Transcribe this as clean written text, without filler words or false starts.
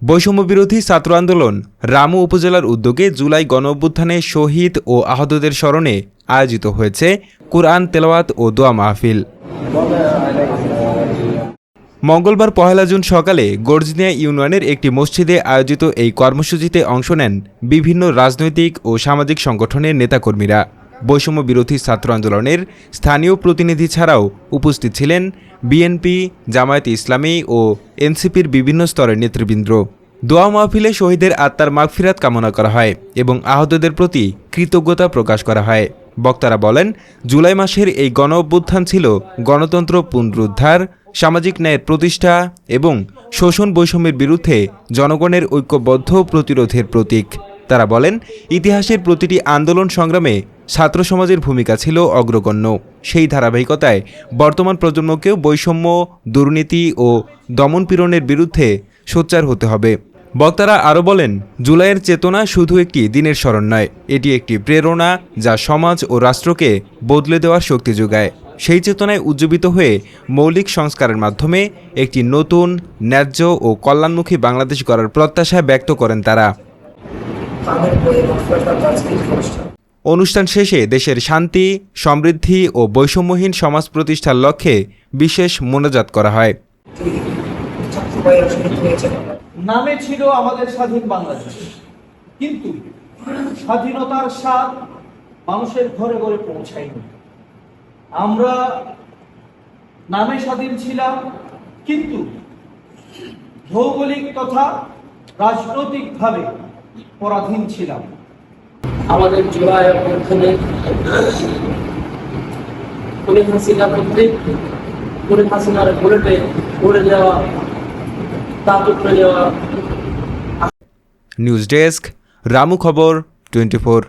বৈষম্যবিরোধী ছাত্র আন্দোলন রামু উপজেলার উদ্যোগে জুলাই গণঅভ্যুত্থানে শহীদ ও আহতদের স্মরণে আয়োজিত হয়েছে কুরআন তেলাওয়াত ও দোয়া মাহফিল। মঙ্গলবার ১ জুন সকালে গর্জিনিয়া ইউনিয়নের একটি মসজিদে আয়োজিত এই কর্মসূচিতে অংশ নেন বিভিন্ন রাজনৈতিক ও সামাজিক সংগঠনের নেতাকর্মীরা। বৈষম্য বিরোধী ছাত্র আন্দোলনের স্থানীয় প্রতিনিধি ছাড়াও উপস্থিত ছিলেন বিএনপি, জামায়াতে ইসলামী ও এনসিপির বিভিন্ন স্তরের নেতৃবৃন্দ। দোয়া মাহফিলে শহীদের আত্মার মাগফিরাত কামনা করা হয় এবং আহতদের প্রতি কৃতজ্ঞতা প্রকাশ করা হয়। বক্তারা বলেন, জুলাই মাসের এই গণ অভ্যুত্থান ছিল গণতন্ত্র পুনরুদ্ধার, সামাজিক ন্যায়ের প্রতিষ্ঠা এবং শোষণ বৈষম্যের বিরুদ্ধে জনগণের ঐক্যবদ্ধ প্রতিরোধের প্রতীক। তারা বলেন, ইতিহাসের প্রতিটি আন্দোলন সংগ্রামে ছাত্র সমাজের ভূমিকা ছিল অগ্রগণ্য। সেই ধারাবাহিকতায় বর্তমান প্রজন্মকেও বৈষম্য, দুর্নীতি ও দমনপীড়নের বিরুদ্ধে সোচ্চার হতে হবে। বক্তারা আরও বলেন, জুলাইয়ের চেতনা শুধু একটি দিনের স্মরণ নয়, এটি একটি প্রেরণা যা সমাজ ও রাষ্ট্রকে বদলে দেওয়ার শক্তি যোগায়। সেই চেতনায় উজ্জীবিত হয়ে মৌলিক সংস্কারের মাধ্যমে একটি নতুন, ন্যায্য ও কল্যাণমুখী বাংলাদেশ গড়ার প্রত্যাশা ব্যক্ত করেন তারা। অনুষ্ঠান শেষে দেশের শান্তি, সমৃদ্ধি ও বৈষম্যহীন সমাজ প্রতিষ্ঠার লক্ষ্যে বিশেষ মোনাজাত করা হয়। নামে ছিল আমাদের স্বাধীন বাংলাদেশ, কিন্তু স্বাধীনতার স্বাদ মানুষের ঘরে ঘরে পৌঁছায়নি। আমরা নামে স্বাধীন ছিলাম, কিন্তু ভৌগোলিক তথা রাজনৈতিকভাবে পরাধীন ছিলাম। আমাদের জুলাই অভ্যুত্থানে হাসিনা কর্তৃক হাসিনার বুলেটে উড়ে যাওয়া, তাপ উঠে যাওয়া। নিউজ ডেস্ক, রামু খবর 24।